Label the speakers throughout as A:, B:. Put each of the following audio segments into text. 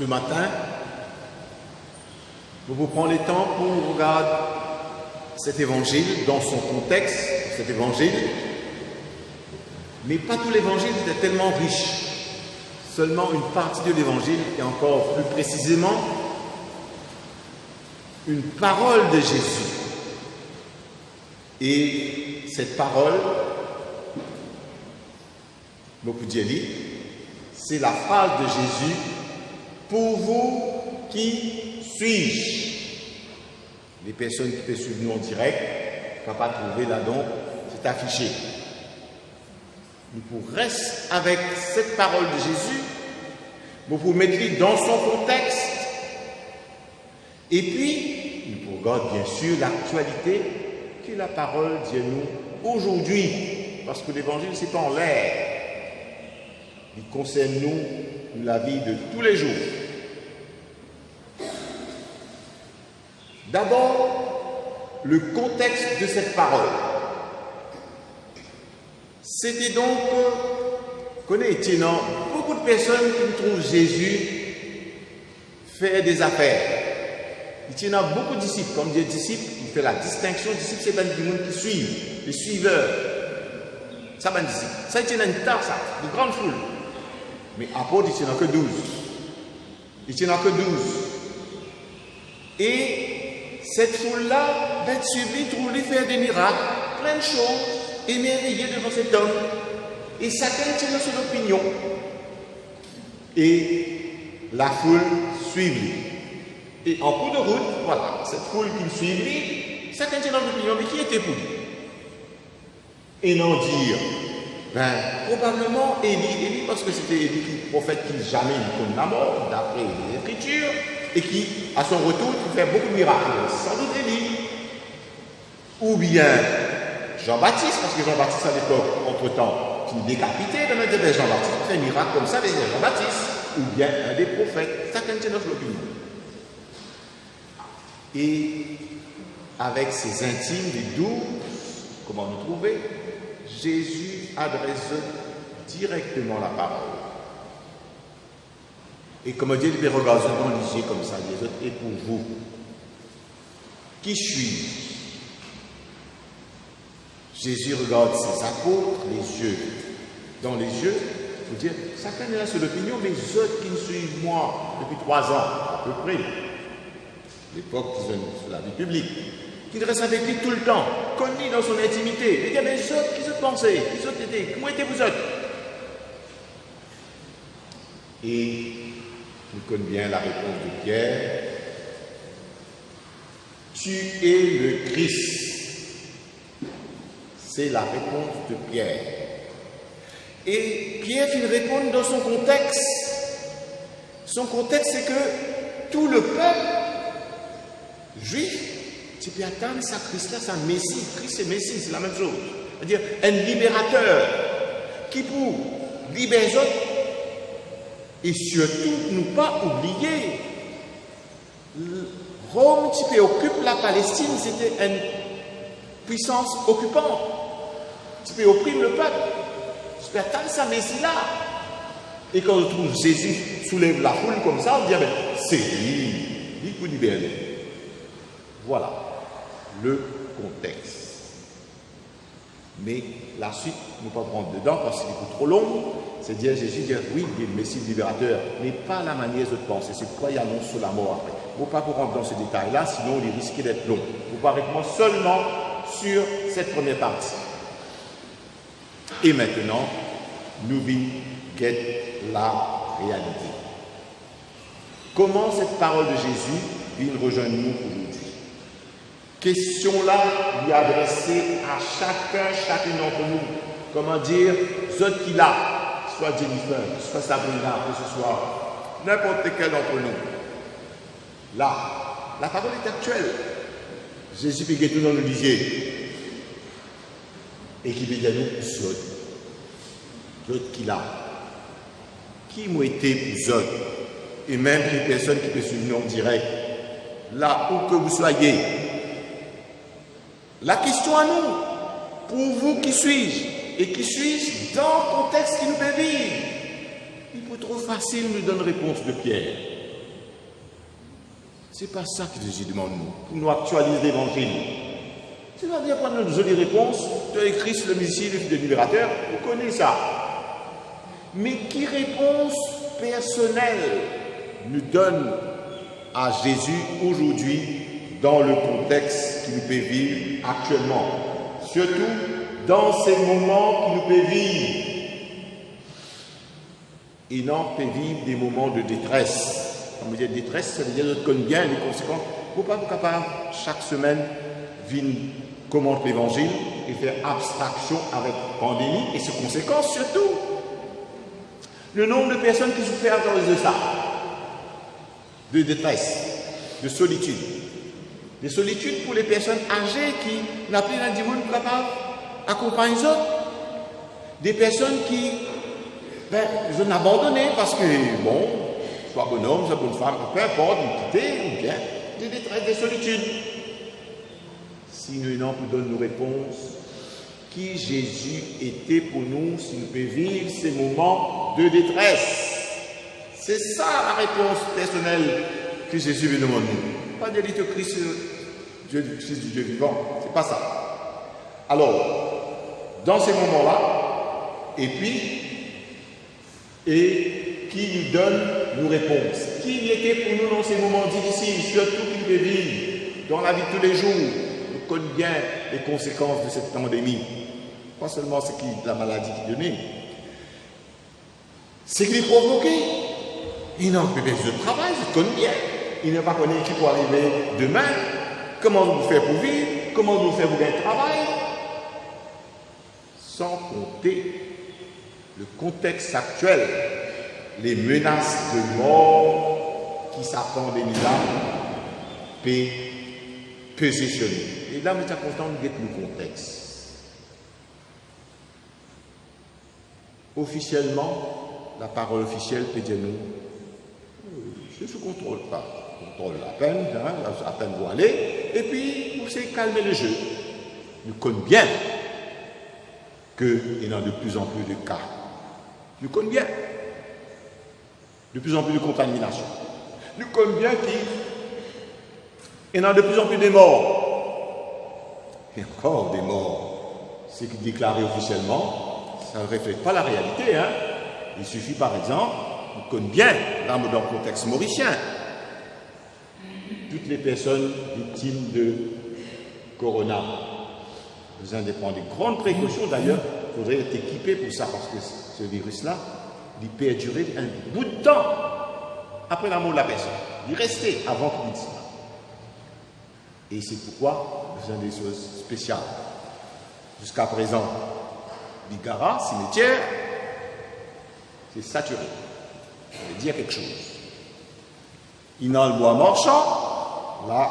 A: ce matin, je vous prends le temps pour regarder cet évangile dans son contexte, cet évangile. Mais pas tout l'évangile était tellement riche. Seulement une partie de l'évangile, et encore plus précisément, une parole de Jésus. Et cette parole, beaucoup dit, c'est la phrase de Jésus: pour vous, qui suis-je? Les personnes qui peuvent suivre nous en direct, ne peuvent pas trouver là-dedans, c'est affiché. Nous pourrons rester avec cette parole de Jésus, nous pouvons mettre dans son contexte, et puis nous pouvons regarder bien sûr l'actualité que la parole dit à nous aujourd'hui, parce que l'évangile c'est pas en l'air, il concerne nous la vie de tous les jours. D'abord, le contexte de cette parole. C'était donc, connaissez-vous, beaucoup de personnes qui trouvent Jésus faire des affaires. Il y a beaucoup de disciples, comme des disciples, il fait la distinction, disciples c'est pas des gens qui suivent, les suiveurs. Ça c'est disciples. Ça il y a une tasse, de grande foule. Mais apôtres, il n'y en a que 12. Il n'y en a que 12. Et cette foule-là va être suivie, trouver faire des miracles, plein de choses, émerveillés devant cet homme. Et chacun tient son opinion. Et la foule suit. Et en cours de route, voilà, cette foule qui le suit, chacun tient son opinion. Mais qui était pour lui? Et non dire, probablement Élie, parce que c'était Élie, prophète qui jamais ne connaît la mort, d'après les Écritures, et qui, à son retour, fait beaucoup de miracles. Sans doute Élie. Ou bien Jean-Baptiste, parce que Jean-Baptiste à l'époque, entre-temps, qui décapitait, de mettre Jean-Baptiste, fait un miracle comme ça avec Jean-Baptiste. Ou bien un des prophètes. Chacun tient notre opinion. Et avec ses intimes, les 12, comment nous trouver? Jésus adresse directement la parole. Et comme Dieu les regarde dans les yeux comme ça, les autres, et pour vous, qui suis-je? Jésus regarde ses apôtres, les yeux dans les yeux, pour dire, chacun a son opinion, mais les autres qui me suivent moi depuis 3 ans, à peu près, l'époque qui sont sur la vie publique, qui reste avec lui tout le temps, connu dans son intimité. Il y a des autres qui se pensaient, qui sont étaient, comment étiez-vous autres? Et nous connaissons bien la réponse de Pierre. Tu es le Christ. C'est la réponse de Pierre. Et Pierre il répond dans son contexte. Son contexte, c'est que tout le peuple juif, tu peux attendre ça, Christ là, c'est un Messie. Christ c'est Messie, c'est la même chose. C'est-à-dire un libérateur qui pour libérer les autres et surtout ne pas oublier Rome qui occupe la Palestine, c'était une puissance occupante. Tu peux opprimer le peuple. Tu peux attendre ça Messie là. Et quand on trouve Jésus soulève la foule comme ça, on dit c'est lui, il peut libérer. Voilà le contexte. Mais la suite, nous ne pouvons pas prendre dedans parce qu'il est trop long. C'est dire Jésus dit oui, il est le Messie libérateur, mais pas la manière de penser. C'est pourquoi il annonce sur la mort après. Il ne faut pas vous rentrer dans ces détails-là, sinon il risque d'être long. Vous parlez seulement sur cette première partie. Et maintenant, nous guette la réalité. Comment cette parole de Jésus vient rejoindre nous aujourd'hui? Question-là lui adressée à chacun d'entre nous. Comment dire, ceux qui l'a, soit Jennifer, soit Sabrina, que ce soit n'importe quel d'entre nous. Là, la parole est actuelle. Jésus peut tout dans le lisier. Et qui peut dire nous, ceux qui l'a. Qui m'ont été pour eux? Et même les personnes qui peuvent suivre en direct. Là où que vous soyez. La question à nous, pour vous, qui suis-je? Et qui suis-je dans le contexte qui nous fait vivre? Il peut trop facile nous donner réponse de Pierre. Ce n'est pas ça que Jésus demande nous, pour nous actualiser l'évangile. C'est-à-dire prendre nos jolies réponses de Christ, le Messie, le Fils du Libérateur, vous connaissez ça. Mais qui réponse personnelle nous donne à Jésus aujourd'hui dans le contexte qu'il nous peut vivre actuellement, surtout dans ces moments qu'il nous peut vivre. Et non, peut vivre des moments de détresse. Quand vous dites détresse, ça veut dire qu'on connaît bien les conséquences. Vous n'êtes pas capable chaque semaine venir commenter l'évangile et faire abstraction avec la pandémie et ses conséquences surtout. Le nombre de personnes qui souffrent à cause de ça, de détresse, de solitude. De solitude pour les personnes âgées qui n'ont plus un dimanche capable d'accompagner les autres. Des personnes qui ils ont abandonné parce que, bon, soit bon homme, soit bonne femme, peu importe, ils quittent ou bien des détresse, des solitudes. Si nous n'avons pas donné nos réponses, qui Jésus était pour nous, si nous pouvons vivre ces moments de détresse. C'est ça la réponse personnelle que Jésus veut demander. Pas de dire que Christ, Dieu, Fils du Dieu vivant, c'est pas ça. Alors, dans ces moments-là, et qui nous donne nos réponses. Qui était pour nous dans ces moments difficiles, surtout qu'il peut vivre dans la vie de tous les jours. Nous connaissons bien les conséquences de cette pandémie. Pas seulement ce qui la maladie qui donnait. C'est qu'il est provoqué. Il n'a pas besoin de travail, je connais bien. Il n'a pas connu qui peut arriver demain. Comment vous faire pour vivre? Comment vous faire pour gagner le travail? Sans compter le contexte actuel, les menaces de mort qui s'attendent là, peut peser sur nous. Et là, nous sommes contents de mettre le contexte. Officiellement, la parole officielle peut dire nous, c'est sous contrôle, pas contrôle à peine, à peine vous aller, et puis vous savez calmer le jeu. Nous connaissons bien qu'il y en a de plus en plus de cas. Nous connaissons bien de plus en plus de contamination. Nous connaissons bien qu'il y en a de plus en plus de morts. Et encore des morts. Ce qui est déclaré officiellement, ça ne reflète pas la réalité. Hein. Il suffit par exemple, nous connaissons bien, dans le contexte mauricien, toutes les personnes victimes de corona. Vous avez prendre des grandes précautions. D'ailleurs, il faudrait être équipé pour ça, parce que ce virus-là, il peut durer un bout de temps après la mort de la personne. Il restait avant qu'il dise ça. Et c'est pourquoi vous avez des choses spéciales. Jusqu'à présent, les garas, cimetières, c'est saturé. Ça veut dire quelque chose. Il dans le bois marchand, là,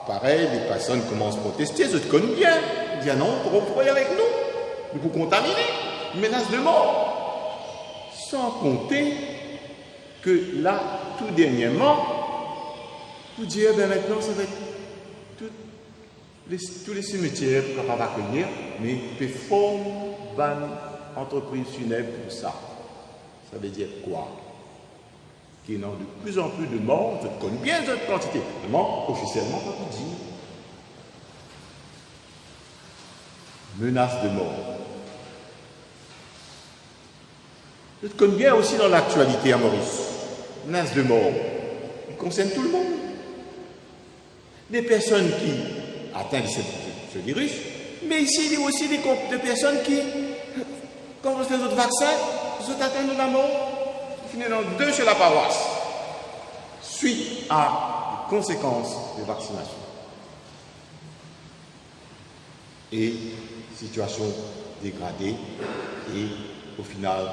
A: pareil, les personnes commencent à protester, ils te connaissent bien. Ils disent non, vous pourrez avec nous, nous vous contaminer, menace de mort. Sans compter que là, tout dernièrement, vous dites, maintenant, ça va être tous les cimetières qu'on va accueillir, mais il faut une entreprise funèbre pour ça. Ça veut dire quoi? Qu'il y a de plus en plus de morts, je connais bien cette quantité. Vraiment, officiellement, pas tout dire. Menace de mort. Je connais bien aussi dans l'actualité à Maurice. Menace de mort. Il concerne tout le monde. Des personnes qui atteignent ce virus, mais ici, il y a aussi des personnes qui, quand on fait d'autres vaccins, ils sont atteints de la mort. Il y en a 2 sur la paroisse, suite à les conséquences des vaccinations. Et situation dégradée, et au final,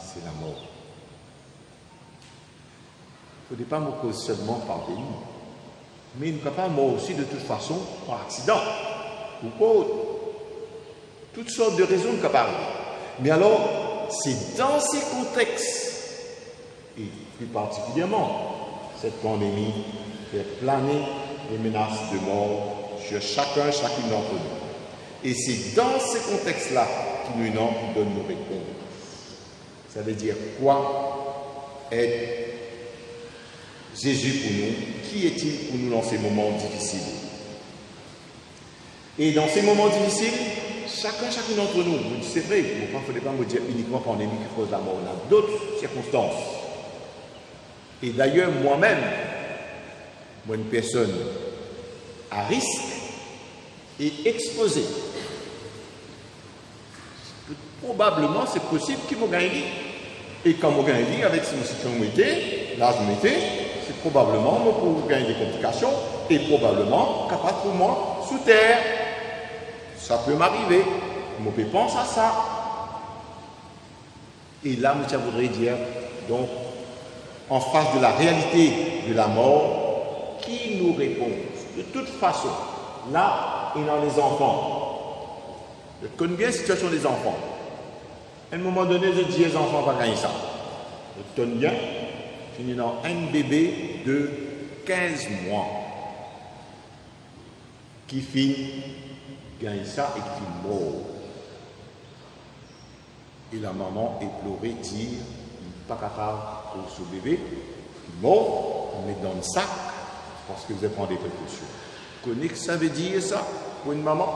A: c'est la mort. Il ne faudrait pas me causer seulement par pays, mais il ne peut pas mort aussi de toute façon par accident, ou pas toutes sortes de raisons ne pas arriver. Mais alors, c'est dans ces contextes, et plus particulièrement, cette pandémie fait planer les menaces de mort sur chacune d'entre nous. Et c'est dans ces contextes-là que nous donnons nos réponses. Ça veut dire quoi? Être Jésus pour nous, qui est-il pour nous dans ces moments difficiles? Et dans ces moments difficiles, chacun d'entre nous, c'est vrai, il ne faudrait pas me dire uniquement pandémie qui cause la mort, on a d'autres circonstances. Et d'ailleurs, moi-même, moi, une personne à risque et exposée, probablement c'est possible qu'il me gagne. Et quand je gagne, avec cette situation, là je m'étais, c'est probablement pour gagner des complications et probablement capable pour moi sous terre. Ça peut m'arriver. Je peux penser à ça. Et là, je voudrais dire, donc, en face de la réalité de la mort, qui nous répond? De toute façon, là, et dans les enfants. Je connais bien la situation des enfants. À un moment donné, je dis aux enfants, pas gagner ça. Je connais bien, fini dans un bébé de 15 mois qui finit gagne ça et qui finit mort. Et la maman éplorée dit, il n'est pas capable pour ce bébé, il est mort, on met dans le sac parce que vous allez prendre des précautions. Vous connaissez ce que ça veut dire ça pour une maman?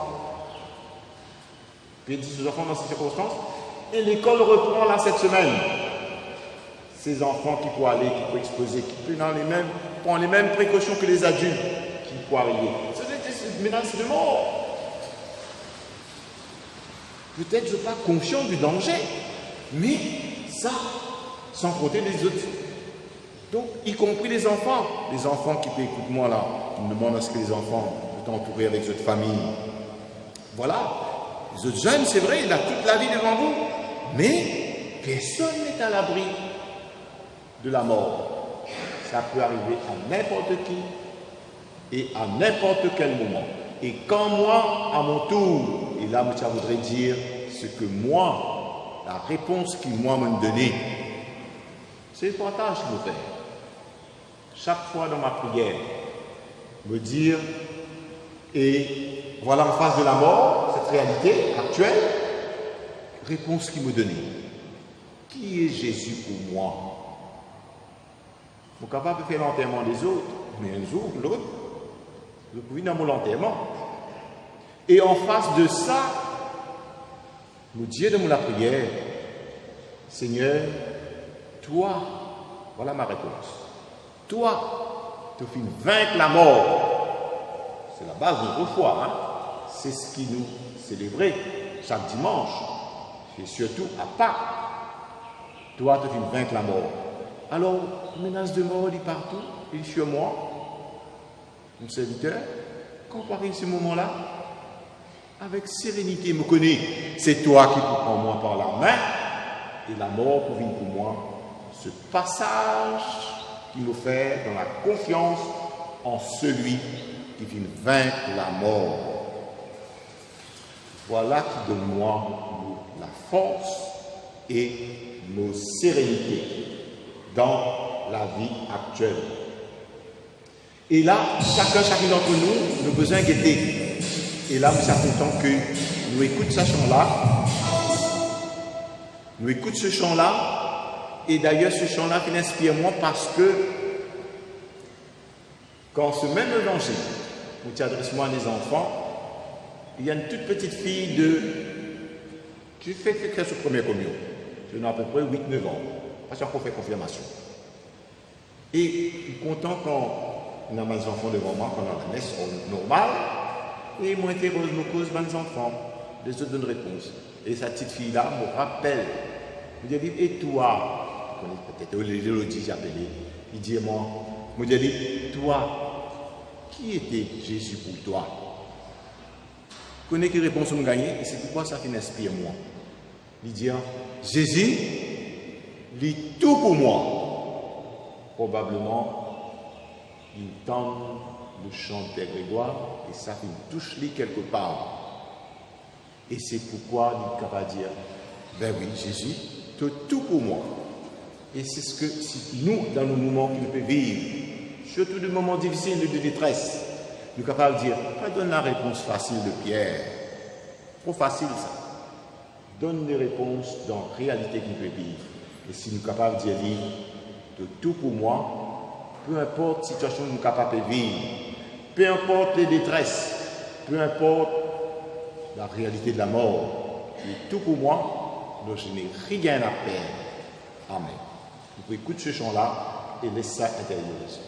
A: Puis il dit aux enfants dans ces circonstances, et l'école reprend là cette semaine. Ces enfants qui pourraient aller, qui pourraient exposer, qui peuvent prendre les mêmes précautions que les adultes qui pourraient arriver. C'est une menace de mort. Peut-être je ne suis pas conscient du danger, mais ça, sans compter les autres. Donc, y compris les enfants qui peuvent, écoute-moi là, on me demande à ce que les enfants soient entourés avec les autres familles. Voilà. Les autres jeunes, c'est vrai, il a toute la vie devant vous, mais personne n'est à l'abri de la mort. Ça peut arriver à n'importe qui et à n'importe quel moment. Et quand moi, à mon tour, et là, ça voudrait dire ce que moi, la réponse qu'il moi me donnait, c'est le partage que je fais. Chaque fois dans ma prière, me dire, et voilà en face de la mort, cette réalité actuelle, réponse qu'il me donnait. Qui est Jésus pour moi? Je suis capable de faire l'enterrement des autres, mais un jour, l'autre, je peux venir dans mon enterrement. Et en face de ça, nous disons dans la prière, Seigneur, toi, voilà ma réponse. Toi, tu fais vaincre la mort. C'est la base de notre foi. Hein? C'est ce qui nous célébrait chaque dimanche. Et surtout à Pâques. Toi, tu fais vaincre la mort. Alors, menace de mort, il est partout, il est sur moi. Mon serviteur, comparez ce moment-là avec sérénité, me connais. C'est toi qui prends moi par la main et la mort pour venir pour moi. Ce passage qui nous fait dans la confiance en celui qui vient vaincre la mort. Voilà qui donne moi la force et nos sérénités dans la vie actuelle. Et là, chacun d'entre nous, nous besoin guetter. Et là, nous sommes contents que nous écoutons ce chant-là. Nous écoutons ce chant-là. Et d'ailleurs, ce chant-là qui inspire moi parce que quand ce même évangile, où tu adresses moi à des enfants, il y a une toute petite fille qui fait ce premier communion. Je n'ai à peu près 8-9 ans. Parce qu'on fait confirmation. Et je suis content quand on a mes enfants devant moi, quand on a la messe normale, et moi interroge nos causes, mes enfants, les autres donnent réponse. Et cette petite fille-là me rappelle. Je dis, et toi, peut-être Elodie, j'ai appelé, il dit, moi, je dis, toi, qui était Jésus pour toi? Je connais quelle réponse me gagne, et c'est pourquoi ça fait inspire moi. Il dit, Jésus, il est tout pour moi. Probablement, il tente le chant de Père Grégoire et ça fait une touche-lui quelque part. Et c'est pourquoi il est capable de dire, ben oui, Jésus, tu es tout pour moi. Et c'est ce que nous, dans nos moments que nous pouvons vivre, surtout des moments difficiles de détresse, nous sommes capables de dire, pas donne la réponse facile de Pierre. Trop facile ça. Donne des réponses dans la réalité qu'il peut vivre. Et si nous sommes capables de dire, de tout pour moi, peu importe la situation que nous sommes capables de vivre, peu importe les détresses, peu importe la réalité de la mort, et tout pour moi, donc je n'ai rien à perdre. Amen. Vous pouvez écouter ce chant-là et laissez ça intérioriser.